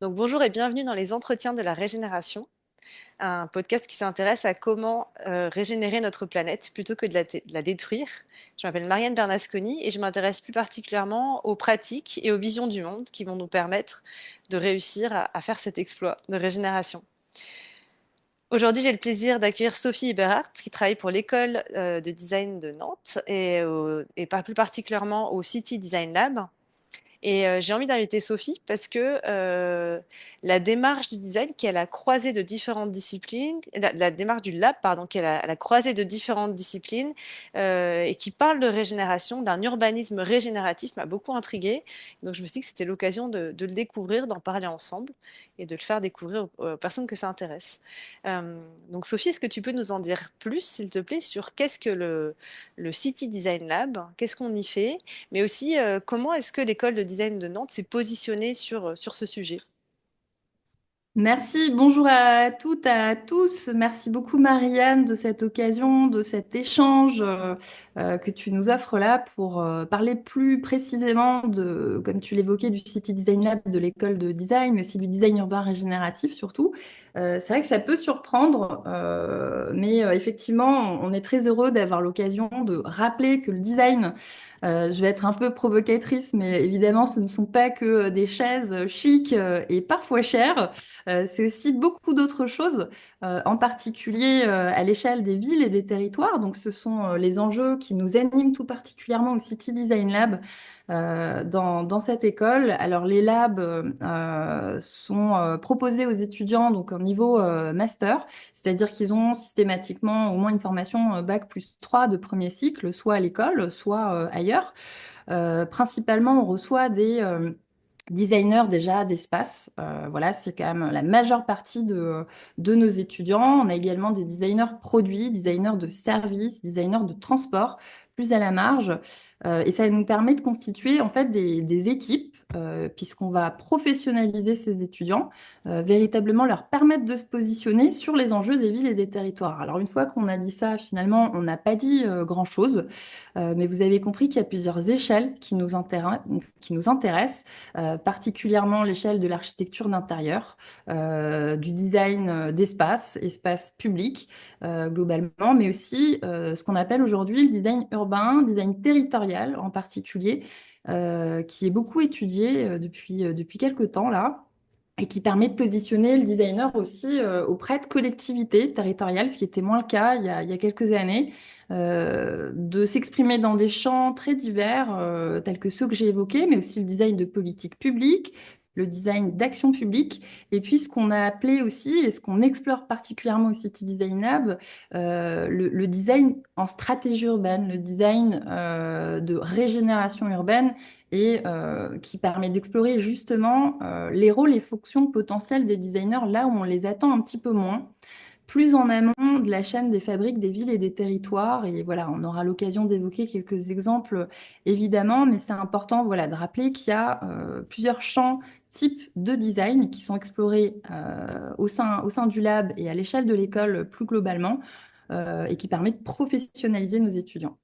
Donc bonjour et bienvenue dans les entretiens de la régénération, un podcast qui s'intéresse à comment régénérer notre planète plutôt que de la détruire. Je m'appelle Marianne Bernasconi et je m'intéresse plus particulièrement aux pratiques et aux visions du monde qui vont nous permettre de réussir à faire cet exploit de régénération. Aujourd'hui, j'ai le plaisir d'accueillir Sophie Eberhardt, qui travaille pour l'école de design de Nantes et plus particulièrement au City Design Lab. Et j'ai envie d'inviter Sophie parce que la démarche du design qui est à la croisée de différentes disciplines, la démarche du lab, pardon, qui est à la croisée de différentes disciplines et qui parle de régénération, d'un urbanisme régénératif, m'a beaucoup intriguée. Donc je me suis dit que c'était l'occasion de le découvrir, d'en parler ensemble et de le faire découvrir aux personnes que ça intéresse. Donc Sophie, est-ce que tu peux nous en dire plus, s'il te plaît, sur qu'est-ce que le City Design Lab, qu'est-ce qu'on y fait, mais aussi comment est-ce que l'école de design de Nantes s'est positionnée sur ce sujet? Merci, bonjour à toutes, à tous. Merci beaucoup Marianne de cette occasion, de cet échange que tu nous offres là pour parler plus précisément de, comme tu l'évoquais, du City Design Lab de l'école de design, mais aussi du design urbain régénératif surtout. C'est vrai que ça peut surprendre, mais effectivement, on est très heureux d'avoir l'occasion de rappeler que le design je vais être un peu provocatrice, mais évidemment, ce ne sont pas que des chaises chics et parfois chères. C'est aussi beaucoup d'autres choses, en particulier à l'échelle des villes et des territoires. Donc, ce sont les enjeux qui nous animent tout particulièrement au City Design Lab dans cette école. Alors, les labs sont proposés aux étudiants donc en niveau master, c'est-à-dire qu'ils ont systématiquement au moins une formation bac+3 de premier cycle, soit à l'école, soit ailleurs. Principalement, on reçoit des designers déjà d'espace. Voilà, c'est quand même la majeure partie de nos étudiants. On a également des designers produits, designers de services, designers de transport, plus à la marge. Et ça nous permet de constituer en fait des équipes, puisqu'on va professionnaliser ces étudiants, véritablement leur permettre de se positionner sur les enjeux des villes et des territoires. Alors une fois qu'on a dit ça, finalement, on n'a pas dit grand-chose. Mais vous avez compris qu'il y a plusieurs échelles qui nous intéressent, particulièrement l'échelle de l'architecture d'intérieur, du design d'espace, espace public globalement, mais aussi ce qu'on appelle aujourd'hui le design urbain, design territorial en particulier, qui est beaucoup étudié depuis quelques temps là et qui permet de positionner le designer aussi auprès de collectivités territoriales, ce qui était moins le cas il y a quelques années, de s'exprimer dans des champs très divers, tels que ceux que j'ai évoqués, mais aussi le design de politique publique, le design d'action publique, et puis ce qu'on a appelé aussi, et ce qu'on explore particulièrement au City Design Lab, le design en stratégie urbaine, le design de régénération urbaine et qui permet d'explorer justement les rôles et fonctions potentielles des designers là où on les attend un petit peu moins, plus en amont de la chaîne des fabriques des villes et des territoires. Et voilà, on aura l'occasion d'évoquer quelques exemples évidemment, mais c'est important voilà, de rappeler qu'il y a plusieurs champs types de design qui sont explorés au sein du lab et à l'échelle de l'école plus globalement et qui permettent de professionnaliser nos étudiants.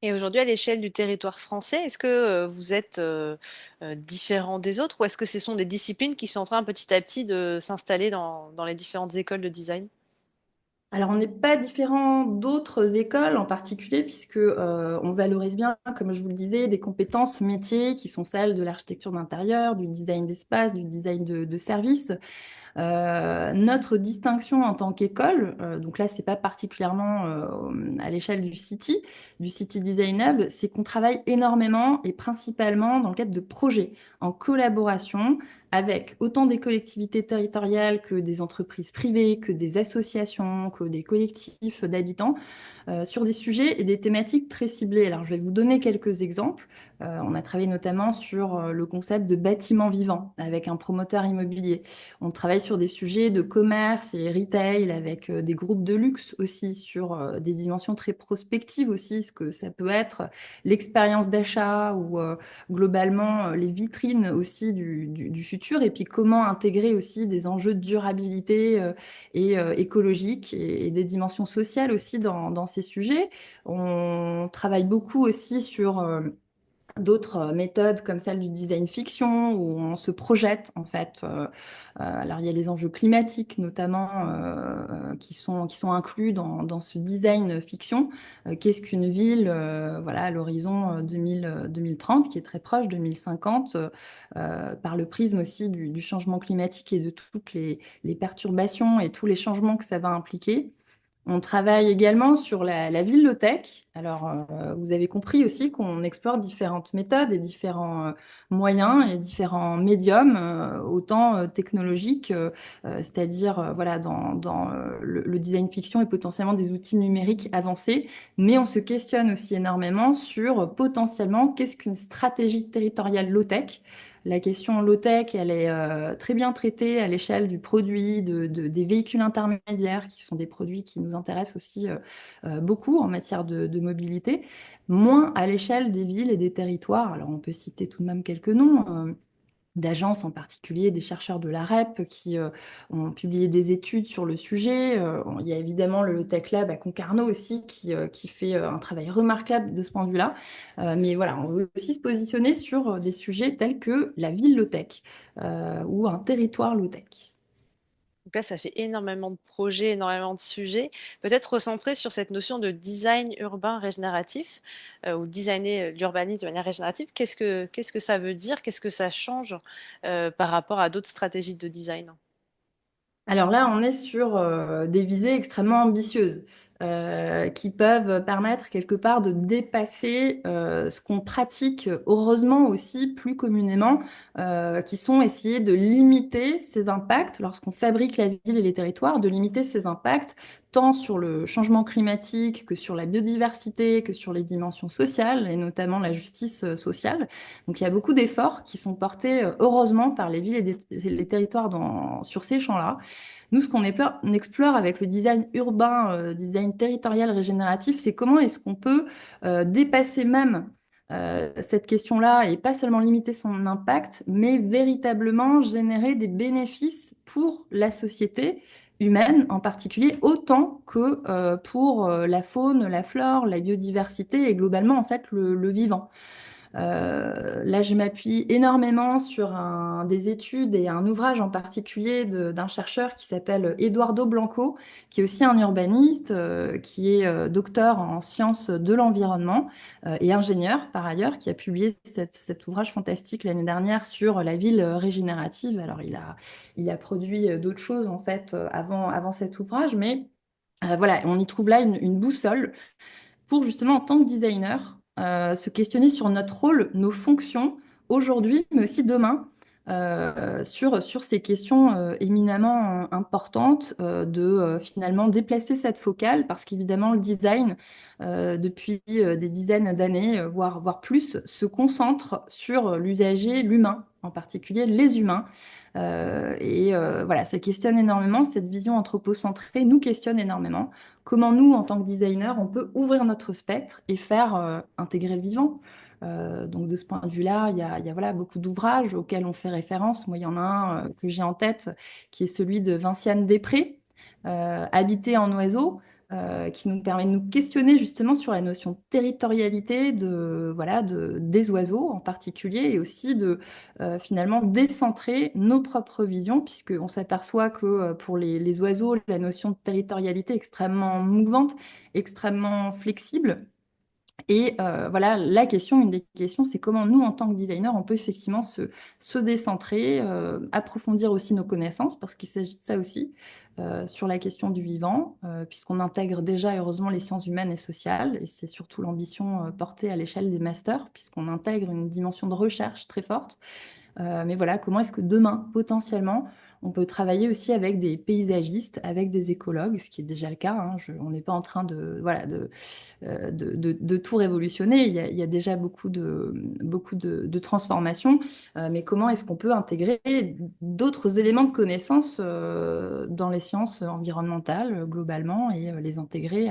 Et aujourd'hui, à l'échelle du territoire français, est-ce que vous êtes différent des autres ou est-ce que ce sont des disciplines qui sont en train petit à petit de s'installer dans les différentes écoles de design? Alors, on n'est pas différent d'autres écoles en particulier, puisque on valorise bien, comme je vous le disais, des compétences métiers qui sont celles de l'architecture d'intérieur, du design d'espace, du design de service. Notre distinction en tant qu'école, donc là, c'est pas particulièrement à l'échelle du City Design Lab, c'est qu'on travaille énormément et principalement dans le cadre de projets en collaboration avec autant des collectivités territoriales que des entreprises privées, que des associations, que des collectifs d'habitants, sur des sujets et des thématiques très ciblées. Alors, je vais vous donner quelques exemples. On a travaillé notamment sur le concept de bâtiment vivant avec un promoteur immobilier. On travaille sur des sujets de commerce et retail avec des groupes de luxe aussi, sur des dimensions très prospectives aussi, ce que ça peut être l'expérience d'achat ou globalement les vitrines aussi du futur, et puis comment intégrer aussi des enjeux de durabilité et écologique et des dimensions sociales aussi dans ces sujets. On travaille beaucoup aussi sur d'autres méthodes comme celle du design fiction où on se projette en fait. Alors il y a les enjeux climatiques notamment qui sont inclus dans ce design fiction. Qu'est-ce qu'une ville voilà, à l'horizon 2030 qui est très proche, 2050, par le prisme aussi du changement climatique et de toutes les perturbations et tous les changements que ça va impliquer. On travaille également sur la ville low-tech. Alors, vous avez compris aussi qu'on explore différentes méthodes et différents moyens et différents médiums, autant technologiques, c'est-à-dire voilà, dans le design fiction et potentiellement des outils numériques avancés, mais on se questionne aussi énormément sur potentiellement qu'est-ce qu'une stratégie territoriale low-tech. La question low-tech, elle est très bien traitée à l'échelle du produit, des véhicules intermédiaires, qui sont des produits qui nous intéressent aussi beaucoup en matière de mobilité, moins à l'échelle des villes et des territoires. Alors on peut citer tout de même quelques noms. D'agences en particulier, des chercheurs de la REP qui ont publié des études sur le sujet. Il y a évidemment le Tech Lab à Concarneau aussi qui fait un travail remarquable de ce point de vue-là. Mais voilà, on veut aussi se positionner sur des sujets tels que la ville low-tech ou un territoire low-tech. Donc là, ça fait énormément de projets, énormément de sujets. Peut-être recentrer sur cette notion de design urbain régénératif ou designer l'urbanisme de manière régénérative. Qu'est-ce que ça veut dire? Qu'est-ce que ça change par rapport à d'autres stratégies de design? Alors là, on est sur des visées extrêmement ambitieuses qui peuvent permettre quelque part de dépasser ce qu'on pratique, heureusement aussi plus communément, qui sont essayer de limiter ces impacts lorsqu'on fabrique la ville et les territoires, de limiter ces impacts tant sur le changement climatique que sur la biodiversité, que sur les dimensions sociales et notamment la justice sociale. Donc il y a beaucoup d'efforts qui sont portés heureusement par les villes et les territoires sur ces champs-là. Nous, ce on explore avec le design urbain, design territorial régénératif, c'est comment est-ce qu'on peut dépasser même cette question-là et pas seulement limiter son impact, mais véritablement générer des bénéfices pour la société humaine en particulier, autant que pour la faune, la flore, la biodiversité et globalement en fait le vivant. Là, je m'appuie énormément sur des études et un ouvrage en particulier d'un chercheur qui s'appelle Eduardo Blanco, qui est aussi un urbaniste, qui est docteur en sciences de l'environnement et ingénieur par ailleurs, qui a publié cet ouvrage fantastique l'année dernière sur la ville régénérative. Alors, il a produit d'autres choses en fait avant cet ouvrage, mais voilà, on y trouve là une boussole pour justement, en tant que designer, se questionner sur notre rôle, nos fonctions aujourd'hui, mais aussi demain, sur ces questions éminemment importantes de finalement déplacer cette focale, parce qu'évidemment, le design, depuis des dizaines d'années, voire plus, se concentre sur l'usager, l'humain, en particulier les humains. Voilà, ça questionne énormément, cette vision anthropocentrée nous questionne énormément. Comment nous, en tant que designer, on peut ouvrir notre spectre et faire intégrer le vivant. Donc de ce point de vue-là, il y a voilà, beaucoup d'ouvrages auxquels on fait référence. Moi, il y en a un que j'ai en tête qui est celui de Vinciane Després, Habiter en oiseau, qui nous permet de nous questionner justement sur la notion de territorialité voilà, des oiseaux en particulier et aussi de finalement décentrer nos propres visions, puisqu'on s'aperçoit que pour les oiseaux, la notion de territorialité est extrêmement mouvante, extrêmement flexible. Et voilà, une des questions, c'est comment nous, en tant que designer, on peut effectivement se décentrer, approfondir aussi nos connaissances, parce qu'il s'agit de ça aussi, sur la question du vivant, puisqu'on intègre déjà, heureusement, les sciences humaines et sociales, et c'est surtout l'ambition portée à l'échelle des masters, puisqu'on intègre une dimension de recherche très forte. Mais voilà, comment est-ce que demain, potentiellement, on peut travailler aussi avec des paysagistes, avec des écologues, ce qui est déjà le cas, hein. On n'est pas en train voilà, de tout révolutionner. Il y a déjà beaucoup de transformations, mais comment est-ce qu'on peut intégrer d'autres éléments de connaissance dans les sciences environnementales globalement et les intégrer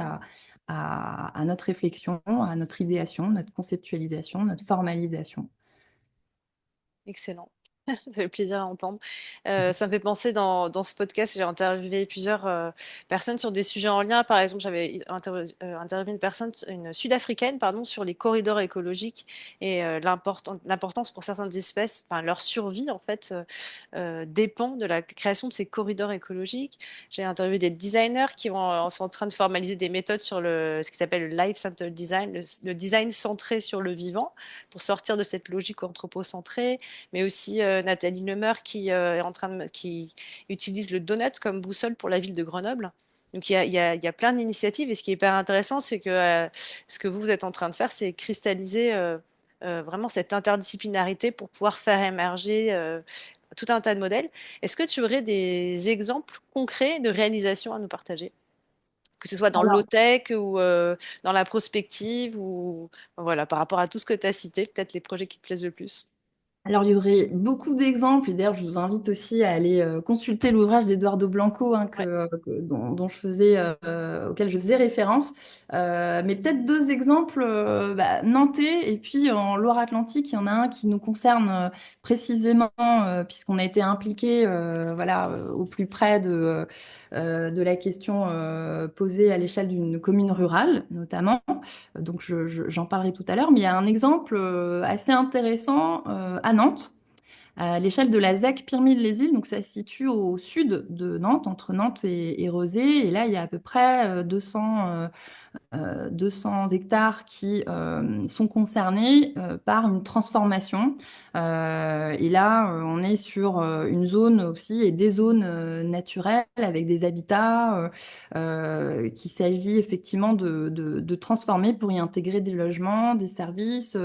à notre réflexion, à notre idéation, notre conceptualisation, notre formalisation. Excellent. Ça fait plaisir à entendre. Ça me fait penser dans ce podcast, j'ai interviewé plusieurs personnes sur des sujets en lien. Par exemple, j'avais interviewé une personne, une Sud-Africaine, pardon, sur les corridors écologiques et l'importance pour certaines espèces, enfin, leur survie en fait dépend de la création de ces corridors écologiques. J'ai interviewé des designers qui sont en train de formaliser des méthodes sur ce qui s'appelle le Life Center Design, le design centré sur le vivant, pour sortir de cette logique anthropocentrée, mais aussi Nathalie Lemeur qui utilise le donut comme boussole pour la ville de Grenoble. Donc il y a plein d'initiatives et ce qui est hyper intéressant, c'est que ce que vous êtes en train de faire, c'est cristalliser vraiment cette interdisciplinarité pour pouvoir faire émerger tout un tas de modèles. Est-ce que tu aurais des exemples concrets de réalisation à nous partager? Que ce soit dans Alors, l'OTech ou dans la prospective ou voilà, par rapport à tout ce que tu as cité, peut-être les projets qui te plaisent le plus. Alors, il y aurait beaucoup d'exemples. Et d'ailleurs, je vous invite aussi à aller consulter l'ouvrage d'Eduardo Blanco hein, Ouais. dont je faisais, auquel je faisais référence. Mais peut-être deux exemples, nantais et puis en Loire-Atlantique, il y en a un qui nous concerne précisément puisqu'on a été impliqué voilà, au plus près de la question posée à l'échelle d'une commune rurale, notamment. Donc, j'en parlerai tout à l'heure. Mais il y a un exemple assez intéressant à Nantes, à l'échelle de la ZEC Pirmille-les-Îles. Donc, ça se situe au sud de Nantes, entre Nantes et Rezé. Et là, il y a à peu près 200 hectares qui sont concernés par une transformation. Et là, on est sur une zone aussi et des zones naturelles avec des habitats qu'il s'agit effectivement de transformer pour y intégrer des logements, des services,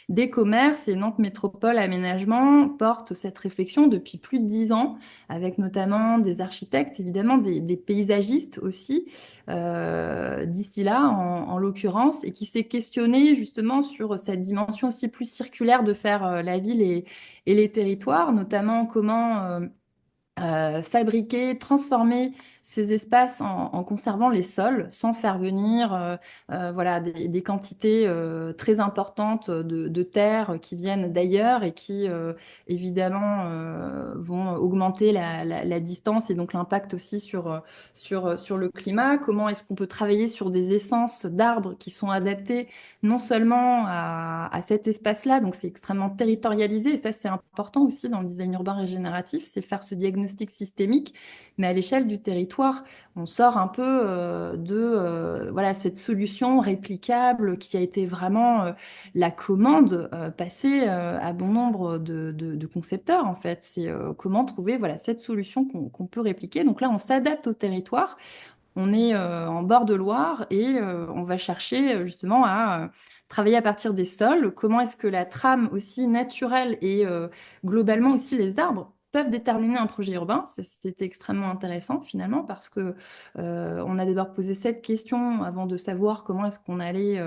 des commerces. Et Nantes Métropole Aménagement porte cette réflexion depuis plus de 10 ans, avec notamment des architectes, évidemment, des paysagistes aussi d'ici là, en l'occurrence, et qui s'est questionné justement sur cette dimension aussi plus circulaire de faire la ville et les territoires, notamment comment fabriquer, transformer ces espaces en conservant les sols sans faire venir voilà, des quantités très importantes de terre qui viennent d'ailleurs et qui évidemment vont augmenter la distance et donc l'impact aussi sur le climat. Comment est-ce qu'on peut travailler sur des essences d'arbres qui sont adaptées non seulement à cet espace-là, donc c'est extrêmement territorialisé et ça c'est important aussi dans le design urbain régénératif, c'est faire ce diagnostic systémique, mais à l'échelle du territoire, on sort un peu de voilà, cette solution réplicable qui a été vraiment la commande passée à bon nombre de concepteurs en fait. C'est comment trouver voilà, cette solution qu'on peut répliquer. Donc là, on s'adapte au territoire. On est en bord de Loire et on va chercher justement à travailler à partir des sols. Comment est-ce que la trame aussi naturelle et globalement aussi les arbres peuvent déterminer un projet urbain? C'était extrêmement intéressant finalement parce que on a d'abord posé cette question avant de savoir comment est-ce qu'on allait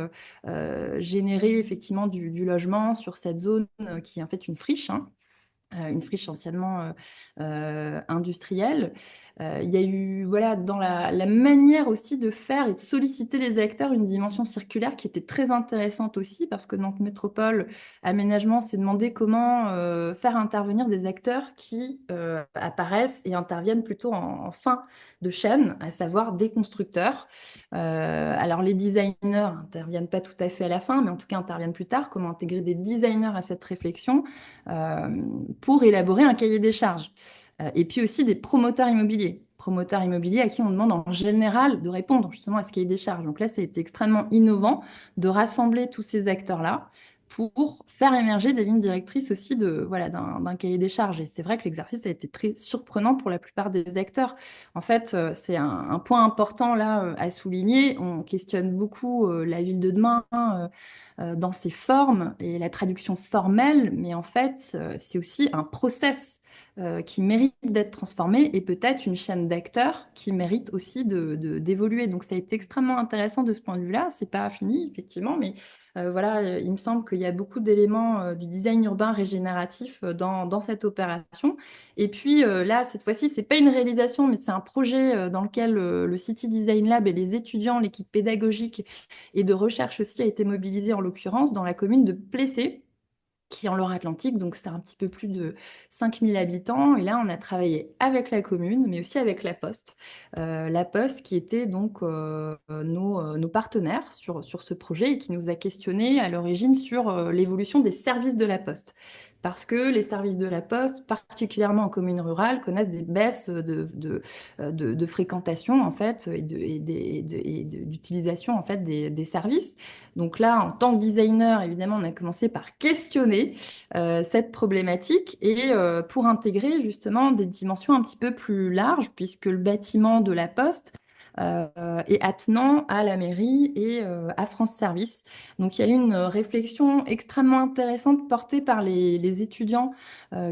générer effectivement du logement sur cette zone qui est en fait une friche. Hein, une friche anciennement industrielle. Il y a eu, voilà, dans la manière aussi de faire et de solliciter les acteurs, une dimension circulaire qui était très intéressante aussi, parce que Nantes Métropole Aménagement s'est demandé comment faire intervenir des acteurs qui apparaissent et interviennent plutôt en fin de chaîne, à savoir des constructeurs. Alors les designers interviennent pas tout à fait à la fin, mais en tout cas interviennent plus tard. Comment intégrer des designers à cette réflexion? euh, pour élaborer un cahier des charges. Et puis aussi des promoteurs immobiliers. Promoteurs immobiliers à qui on demande en général de répondre justement à ce cahier des charges. Donc là, ça a été extrêmement innovant de rassembler tous ces acteurs-là pour faire émerger des lignes directrices aussi voilà, d'un cahier des charges. Et c'est vrai que l'exercice a été très surprenant pour la plupart des acteurs. En fait, c'est un point important là à souligner. On questionne beaucoup la ville de demain, dans ses formes et la traduction formelle, mais en fait, c'est aussi un process qui mérite d'être transformé et peut-être une chaîne d'acteurs qui mérite aussi d'évoluer. Donc, ça a été extrêmement intéressant de ce point de vue-là. C'est pas fini, effectivement, mais voilà, il me semble qu'il y a beaucoup d'éléments du design urbain régénératif dans cette opération. Et puis là, cette fois-ci, c'est pas une réalisation, mais c'est un projet dans lequel le City Design Lab et les étudiants, l'équipe pédagogique et de recherche aussi a été mobilisé en l'occurrence dans la commune de Plessé, qui est en Loire-Atlantique, donc c'est un petit peu plus de 5000 habitants. Et là, on a travaillé avec la commune, mais aussi avec la Poste. La Poste qui était donc nos partenaires sur ce projet et qui nous a questionné à l'origine sur l'évolution des services de la Poste. Parce que les services de la Poste, particulièrement en commune rurale, connaissent des baisses de fréquentation en fait d'utilisation en fait des services. Donc là, en tant que designer, évidemment, on a commencé par questionner cette problématique et pour intégrer justement des dimensions un petit peu plus larges, puisque le bâtiment de la Poste est attenant à la mairie et à France Service. Donc il y a eu une réflexion extrêmement intéressante portée par les étudiants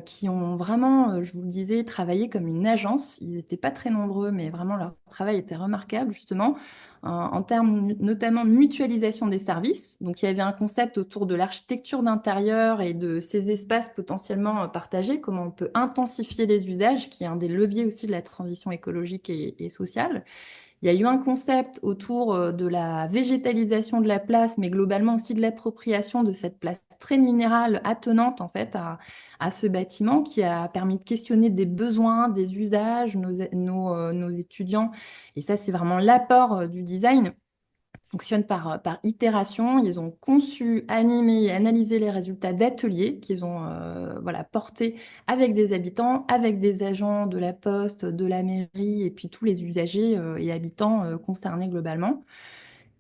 qui ont vraiment, je vous le disais, travaillé comme une agence. Ils n'étaient pas très nombreux, mais vraiment leur travail était remarquable justement en termes notamment de mutualisation des services. Donc, il y avait un concept autour de l'architecture d'intérieur et de ces espaces potentiellement partagés, comment on peut intensifier les usages, qui est un des leviers aussi de la transition écologique et sociale. Il y a eu un concept autour de la végétalisation de la place, mais globalement aussi de l'appropriation de cette place très minérale attenante en fait à ce bâtiment qui a permis de questionner des besoins, des usages, nos étudiants. Et ça, c'est vraiment l'apport du design fonctionne par itération. Ils ont conçu, animé et analysé les résultats d'ateliers qu'ils ont voilà, portés avec des habitants, avec des agents de la poste, de la mairie et puis tous les usagers et habitants concernés globalement.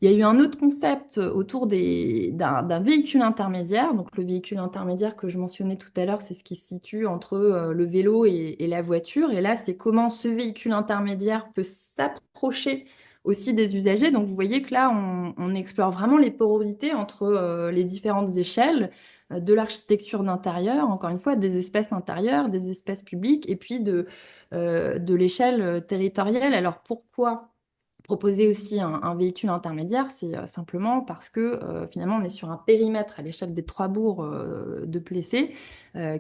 Il y a eu un autre concept autour d'un véhicule intermédiaire. Donc, le véhicule intermédiaire que je mentionnais tout à l'heure, c'est ce qui se situe entre le vélo et la voiture. Et là, c'est comment ce véhicule intermédiaire peut s'approcher aussi des usagers. Donc, vous voyez que là, on explore vraiment les porosités entre les différentes échelles de l'architecture d'intérieur, encore une fois, des espaces intérieurs, des espaces publics, et puis de l'échelle territoriale. Alors, pourquoi? Proposer aussi un véhicule intermédiaire, c'est simplement parce que finalement, on est sur un périmètre à l'échelle des trois bourgs de Plessé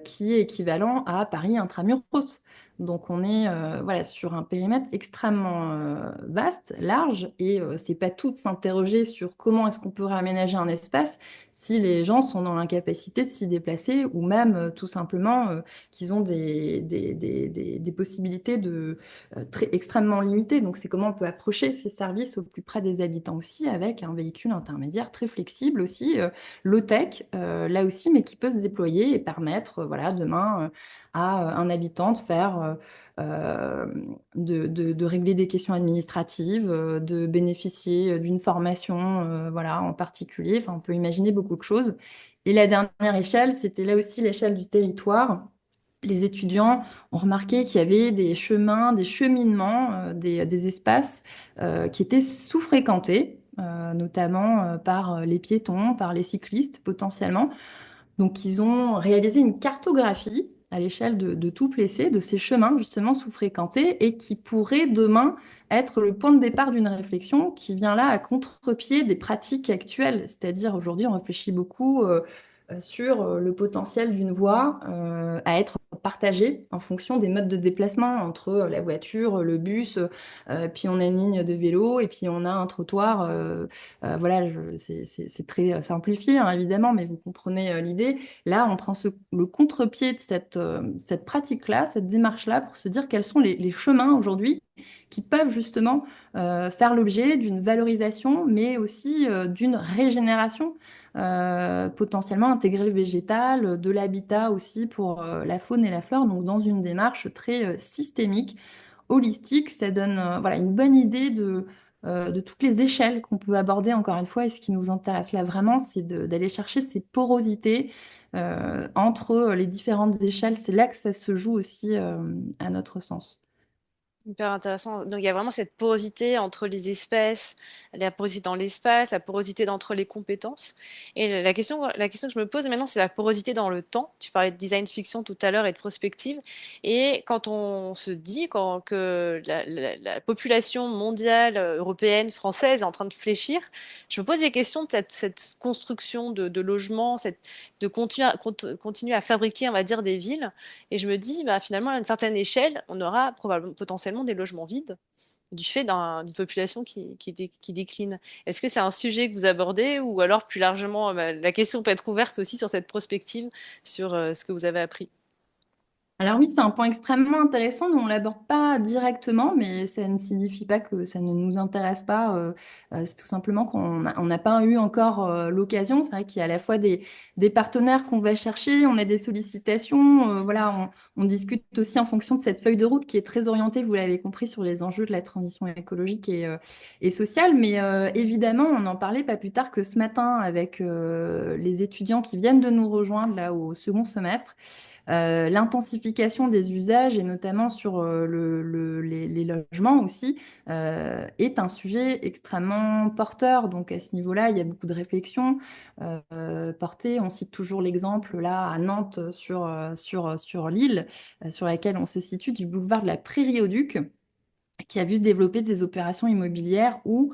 qui est équivalent à Paris intramuros. Donc, on est voilà, sur un périmètre extrêmement vaste, large, et c'est pas tout de s'interroger sur comment est-ce qu'on peut réaménager un espace si les gens sont dans l'incapacité de s'y déplacer ou même tout simplement qu'ils ont des possibilités extrêmement limitées. Donc, c'est comment on peut approcher ces services au plus près des habitants aussi avec un véhicule intermédiaire très flexible aussi, low-tech, là aussi, mais qui peut se déployer et permettre, voilà, demain, à un habitant de faire... de régler des questions administratives, de bénéficier d'une formation voilà, en particulier. Enfin, on peut imaginer beaucoup de choses. Et la dernière échelle, c'était là aussi l'échelle du territoire. Les étudiants ont remarqué qu'il y avait des chemins, des cheminements, des espaces qui étaient sous-fréquentés, notamment par les piétons, par les cyclistes potentiellement. Donc, ils ont réalisé une cartographie à l'échelle de tout Plessé, de ces chemins justement sous-fréquentés et qui pourraient demain être le point de départ d'une réflexion qui vient là à contre-pied des pratiques actuelles. C'est-à-dire aujourd'hui, on réfléchit beaucoup sur le potentiel d'une voie à être partagée en fonction des modes de déplacement entre la voiture, le bus, puis on a une ligne de vélo et puis on a un trottoir. Voilà, c'est très simplifié hein, évidemment, mais vous comprenez l'idée. Là, on prend le contre-pied de cette pratique-là, cette démarche-là, pour se dire quels sont les chemins aujourd'hui qui peuvent justement faire l'objet d'une valorisation, mais aussi d'une régénération potentiellement intégrer le végétal, de l'habitat aussi pour la faune et la flore, donc dans une démarche très systémique, holistique. Ça donne voilà, une bonne idée de toutes les échelles qu'on peut aborder, encore une fois. Et ce qui nous intéresse là vraiment, c'est d'aller chercher ces porosités entre les différentes échelles. C'est là que ça se joue aussi à notre sens. Hyper intéressant. Donc, il y a vraiment cette porosité entre les espèces, la porosité dans l'espace, la porosité entre les compétences. Et la question que je me pose maintenant, c'est la porosité dans le temps. Tu parlais de design fiction tout à l'heure et de prospective. Et quand on se dit que la population mondiale, européenne, française est en train de fléchir, je me pose des questions de cette construction de logements, de continuer à fabriquer, on va dire, des villes. Et je me dis, bah, finalement, à une certaine échelle, on aura probablement potentiellement des logements vides. du fait d'une population qui décline. Est-ce que c'est un sujet que vous abordez ou alors plus largement, la question peut être ouverte aussi sur cette prospective, sur ce que vous avez appris? Alors oui, c'est un point extrêmement intéressant. Nous, on ne l'aborde pas directement, mais ça ne signifie pas que ça ne nous intéresse pas. C'est tout simplement on n'a pas eu encore l'occasion. C'est vrai qu'il y a à la fois des partenaires qu'on va chercher, on a des sollicitations. Voilà, on discute aussi en fonction de cette feuille de route qui est très orientée, vous l'avez compris, sur les enjeux de la transition écologique et sociale. Mais évidemment, on en parlait pas plus tard que ce matin avec les étudiants qui viennent de nous rejoindre là au second semestre. L'intensification des usages, et notamment sur les logements aussi, est un sujet extrêmement porteur. Donc à ce niveau-là, il y a beaucoup de réflexions portées. On cite toujours l'exemple là à Nantes sur l'île sur laquelle on se situe du boulevard de la Prairie au Duc, qui a vu se développer des opérations immobilières où,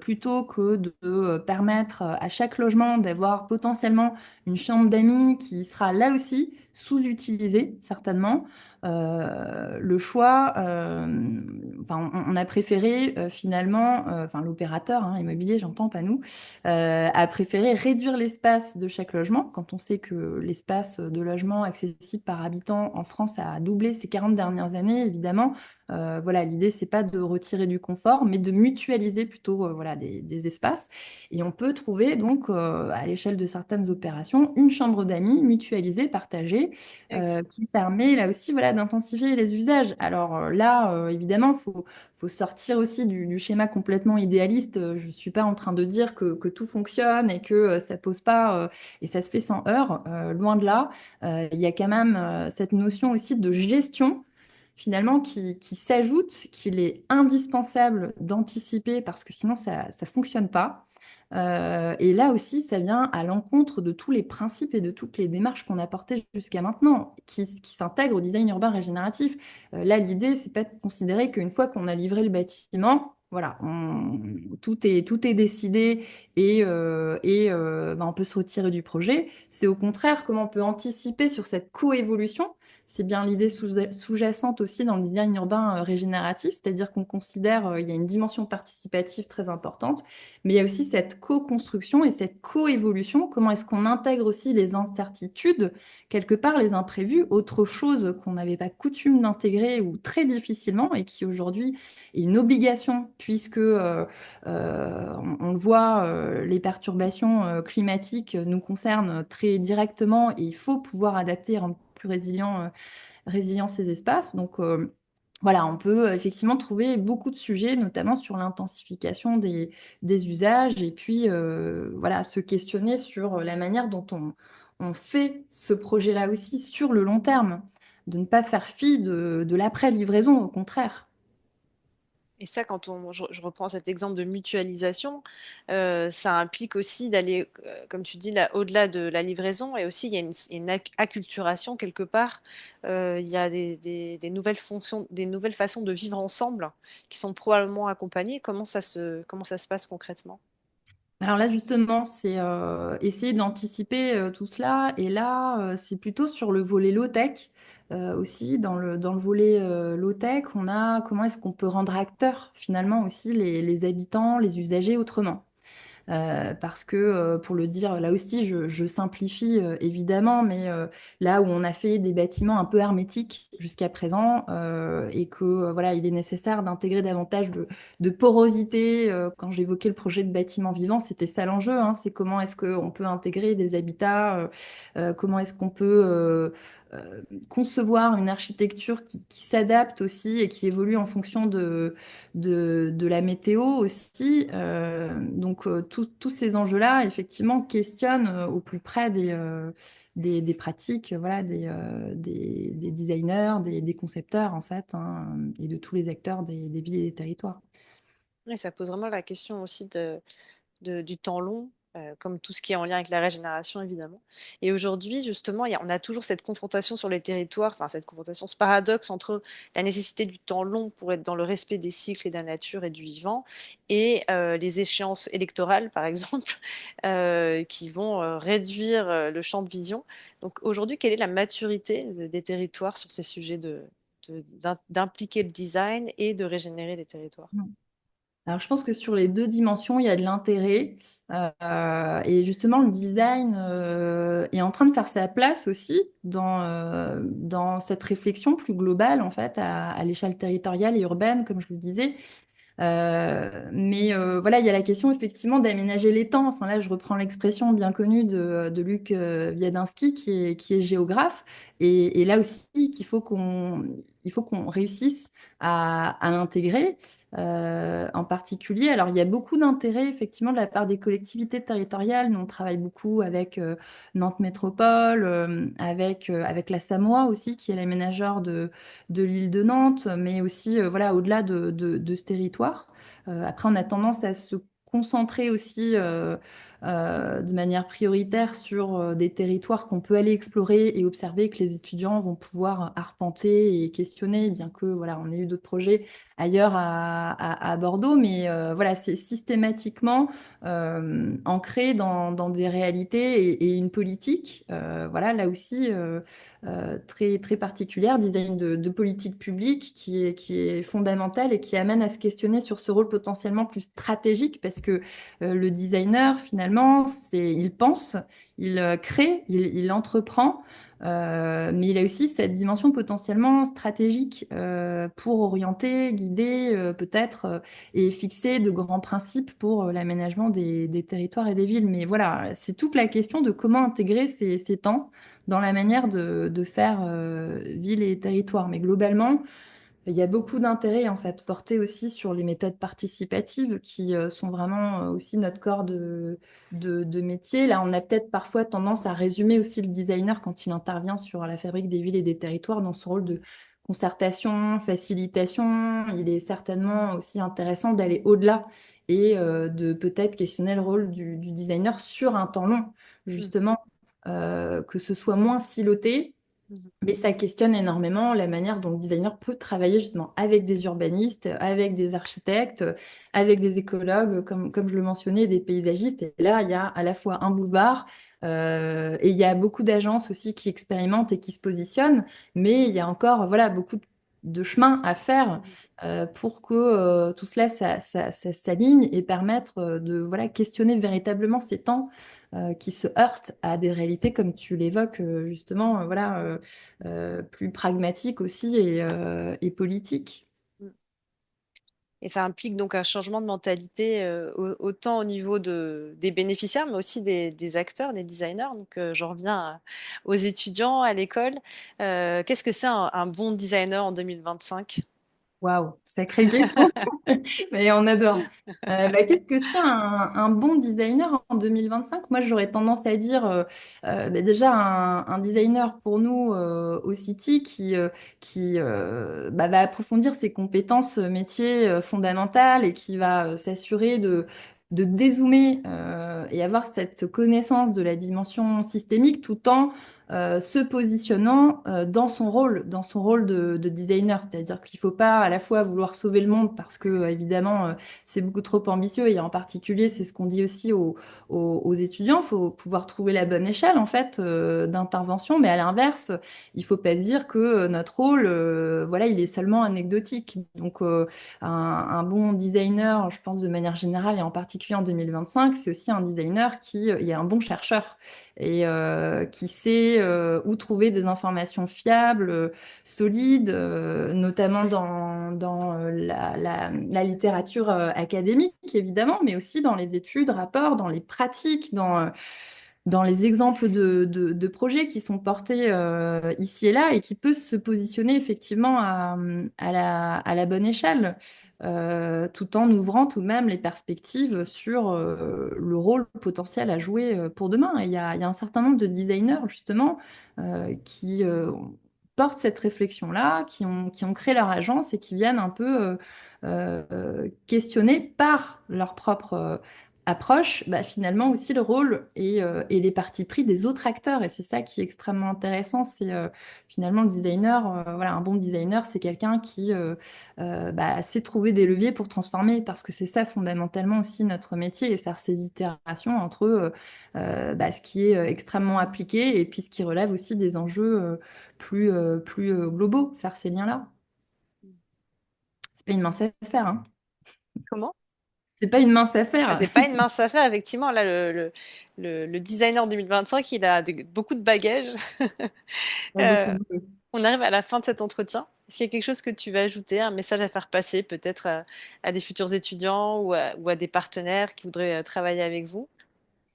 plutôt que de permettre à chaque logement d'avoir potentiellement une chambre d'amis qui sera là aussi sous-utilisée, certainement, le choix, enfin, on a préféré finalement, enfin l'opérateur hein, immobilier, j'entends, pas nous, a préféré réduire l'espace de chaque logement. Quand on sait que l'espace de logement accessible par habitant en France a doublé ces 40 dernières années, évidemment, voilà, l'idée, c'est pas de retirer du confort, mais de mutualiser plutôt voilà, des espaces. Et on peut trouver donc à l'échelle de certaines opérations une chambre d'amis mutualisée, partagée, qui permet là aussi voilà, d'intensifier les usages. Alors là, évidemment, faut sortir aussi du schéma complètement idéaliste. Je ne suis pas en train de dire que tout fonctionne et que ça pose pas et ça se fait sans heurts. Loin de là, il y a quand même cette notion aussi de gestion finalement qui s'ajoute, qu'il est indispensable d'anticiper parce que sinon ça ne fonctionne pas. Et là aussi, ça vient à l'encontre de tous les principes et de toutes les démarches qu'on a portées jusqu'à maintenant, qui s'intègrent au design urbain régénératif. Là, l'idée, c'est pas de considérer qu'une fois qu'on a livré le bâtiment, voilà, tout est décidé et ben, on peut se retirer du projet. C'est au contraire comment on peut anticiper sur cette coévolution. C'est bien l'idée sous-jacente aussi dans le design urbain régénératif, c'est-à-dire qu'on considère il y a une dimension participative très importante, mais il y a aussi cette co-construction et cette coévolution. Comment est-ce qu'on intègre aussi les incertitudes, quelque part les imprévus, autre chose qu'on n'avait pas coutume d'intégrer ou très difficilement et qui aujourd'hui est une obligation puisque on le voit, les perturbations climatiques nous concernent très directement et il faut pouvoir adapter et rendre plus résilient ces espaces. Donc, voilà, on peut effectivement trouver beaucoup de sujets, notamment sur l'intensification des usages, et puis voilà, se questionner sur la manière dont on fait ce projet-là aussi sur le long terme, de ne pas faire fi de l'après-livraison, au contraire. Et ça, je reprends cet exemple de mutualisation, ça implique aussi d'aller, comme tu dis, là, au-delà de la livraison. Et aussi, il y a une acculturation quelque part. Il y a des nouvelles fonctions, des nouvelles façons de vivre ensemble qui sont probablement accompagnées. Comment ça se passe concrètement? Alors là, justement, c'est essayer d'anticiper tout cela. Et là, c'est plutôt sur le volet low-tech aussi. Dans le volet low-tech, on a comment est-ce qu'on peut rendre acteurs finalement aussi les habitants, les usagers autrement. Parce que, pour le dire, là aussi, je simplifie évidemment, mais là où on a fait des bâtiments un peu hermétiques jusqu'à présent et que voilà, il est nécessaire d'intégrer davantage de porosité. Quand j'évoquais le projet de bâtiment vivant, c'était ça l'enjeu, hein, c'est comment est-ce qu'on peut intégrer des habitats, comment est-ce qu'on peut concevoir une architecture qui s'adapte aussi et qui évolue en fonction de la météo aussi. Donc, tous ces enjeux-là, effectivement, questionnent au plus près des pratiques, voilà, des designers, des concepteurs, en fait, hein, et de tous les acteurs des villes et des territoires. Oui, ça pose vraiment la question aussi du temps long, comme tout ce qui est en lien avec la régénération, évidemment. Et aujourd'hui, justement, on a toujours cette confrontation sur les territoires, enfin cette confrontation, ce paradoxe entre la nécessité du temps long pour être dans le respect des cycles et de la nature et du vivant, et les échéances électorales, par exemple, qui vont réduire le champ de vision. Donc aujourd'hui, quelle est la maturité des territoires sur ces sujets d'impliquer le design et de régénérer les territoires? Alors, je pense que sur les deux dimensions, il y a de l'intérêt. Et justement, le design est en train de faire sa place aussi dans cette réflexion plus globale, en fait, à l'échelle territoriale et urbaine, comme je vous le disais. Mais voilà, il y a la question effectivement d'aménager les temps. Enfin là, je reprends l'expression bien connue de Luc Wiadinski, qui est géographe. Et là aussi, il faut qu'on réussisse à l'intégrer. En particulier, alors il y a beaucoup d'intérêt effectivement de la part des collectivités territoriales. Nous, on travaille beaucoup avec Nantes Métropole, avec la Samoa aussi, qui est l'aménageur de l'île de Nantes, mais aussi voilà, au-delà de ce territoire. Après, on a tendance à se concentrer aussi de manière prioritaire sur des territoires qu'on peut aller explorer et observer, que les étudiants vont pouvoir arpenter et questionner, bien que voilà, on ait eu d'autres projets ailleurs à Bordeaux, mais voilà, c'est systématiquement ancré dans des réalités et une politique. Voilà, là aussi. Très, très particulière, design de politique publique qui est fondamentale et qui amène à se questionner sur ce rôle potentiellement plus stratégique parce que le designer, finalement, il pense, il crée, il entreprend. Mais il a aussi cette dimension potentiellement stratégique pour orienter, guider peut-être et fixer de grands principes pour l'aménagement des territoires et des villes. Mais voilà, c'est toute la question de comment intégrer ces temps dans la manière de faire ville et territoire. Mais globalement, il y a beaucoup d'intérêt en fait porté aussi sur les méthodes participatives qui sont vraiment aussi notre corps de métier. Là, on a peut-être parfois tendance à résumer aussi le designer quand il intervient sur la fabrique des villes et des territoires dans son rôle de concertation, facilitation. Il est certainement aussi intéressant d'aller au-delà et de peut-être questionner le rôle du designer sur un temps long, Mhm. justement, que ce soit moins siloté, Mhm. mais ça questionne énormément la manière dont le designer peut travailler justement avec des urbanistes, avec des architectes, avec des écologues, comme je le mentionnais, des paysagistes. Et là, il y a à la fois un boulevard et il y a beaucoup d'agences aussi qui expérimentent et qui se positionnent, mais il y a encore voilà, beaucoup de chemin à faire Mhm. pour que tout cela ça s'aligne et permettre de voilà, questionner véritablement ces temps qui se heurtent à des réalités comme tu l'évoques justement, voilà, plus pragmatique aussi et politique. Mhm. Et ça implique donc un changement de mentalité autant au niveau des bénéficiaires, mais aussi des acteurs, des designers. Donc j'en reviens aux étudiants à l'école. Qu'est-ce que c'est un bon designer en 2025? Waouh, sacrée question, mais on adore. Bah, qu'est-ce que c'est un bon designer en 2025? Moi, j'aurais tendance à dire bah, déjà un designer pour nous au City qui bah, va approfondir ses compétences métiers fondamentales et qui va s'assurer de dézoomer et avoir cette connaissance de la dimension systémique tout en se positionnant dans son rôle de designer. C'est-à-dire qu'il ne faut pas à la fois vouloir sauver le monde parce que, évidemment, c'est beaucoup trop ambitieux et en particulier, c'est ce qu'on dit aussi aux étudiants. Il faut pouvoir trouver la bonne échelle, en fait, d'intervention. Mais à l'inverse, il ne faut pas dire que notre rôle, voilà, il est seulement anecdotique. Donc, un bon designer, je pense de manière générale et en particulier en 2025, c'est aussi un designer qui est un bon chercheur et qui sait où trouver des informations fiables, solides, notamment dans la littérature académique, évidemment, mais aussi dans les études, rapports, dans les pratiques, dans les exemples de projets qui sont portés ici et là et qui peut se positionner effectivement à la bonne échelle, tout en ouvrant tout de même les perspectives sur le rôle potentiel à jouer pour demain. Et il y a un certain nombre de designers justement qui portent cette réflexion-là, qui ont créé leur agence et qui viennent un peu questionner par leur propre approche, bah, finalement aussi le rôle et les partis pris des autres acteurs. Et c'est ça qui est extrêmement intéressant. C'est finalement le designer, voilà, un bon designer, c'est quelqu'un qui bah, sait trouver des leviers pour transformer, parce que c'est ça fondamentalement aussi notre métier, et faire ces itérations entre bah, ce qui est extrêmement appliqué et puis ce qui relève aussi des enjeux plus globaux, faire ces liens-là. C'est pas une mince affaire, hein. Comment? C'est pas une mince Ah, affaire. c'est pas une mince affaire, effectivement. Là, le designer 2025, il a beaucoup de bagages. Pas beaucoup Euh, de boulot. on arrive à la fin de cet entretien. Est-ce qu'il y a quelque chose que tu veux ajouter, un message à faire passer peut-être à des futurs étudiants ou à des partenaires qui voudraient travailler avec vous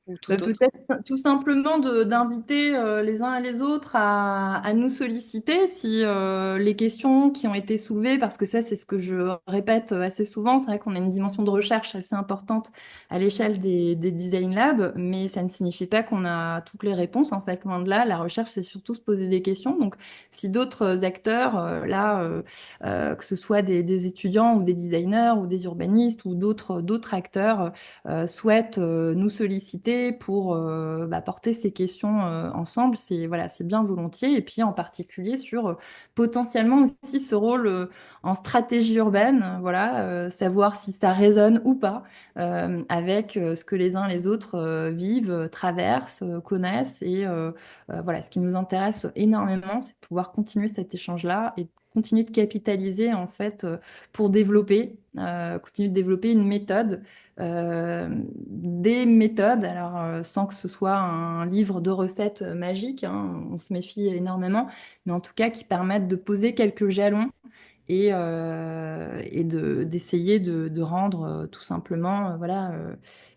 ou Bah, tout autre? peut-être tout simplement d'inviter les uns et les autres à nous solliciter si les questions qui ont été soulevées, parce que ça c'est ce que je répète assez souvent, c'est vrai qu'on a une dimension de recherche assez importante à l'échelle des Design Labs, mais ça ne signifie pas qu'on a toutes les réponses, en fait, loin de là. La recherche c'est surtout se poser des questions. Donc si d'autres acteurs, que ce soit des étudiants ou des designers ou des urbanistes ou d'autres acteurs, souhaitent nous solliciter pour bah, porter ces questions ensemble, c'est voilà, c'est bien volontiers. Et puis en particulier sur potentiellement aussi ce rôle en stratégie urbaine, voilà, savoir si ça résonne ou pas avec ce que les uns les autres vivent, traversent, connaissent. Et voilà, ce qui nous intéresse énormément, c'est de pouvoir continuer cet échange-là et continuer de capitaliser en fait continuer de développer une méthode, des méthodes, alors sans que ce soit un livre de recettes magique, hein, on se méfie énormément, mais en tout cas qui permettent de poser quelques jalons et d'essayer de rendre tout simplement voilà,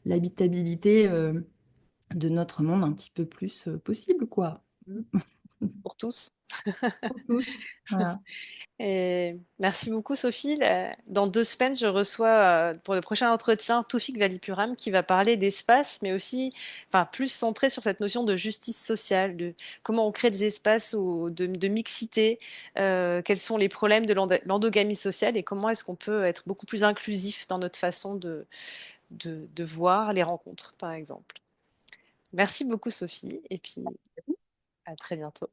l'habitabilité de notre monde un petit peu plus possible, quoi. Pour tous. Pour tous. Voilà. Et merci beaucoup, Sophie. Dans 2 semaines, je reçois pour le prochain entretien Toufik Valipuram qui va parler d'espace, mais aussi, enfin, plus centré sur cette notion de justice sociale, de comment on crée des espaces de mixité, quels sont les problèmes de l'endogamie sociale et comment est-ce qu'on peut être beaucoup plus inclusif dans notre façon de voir les rencontres, par exemple. Merci beaucoup, Sophie, et puis à très bientôt.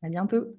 À bientôt.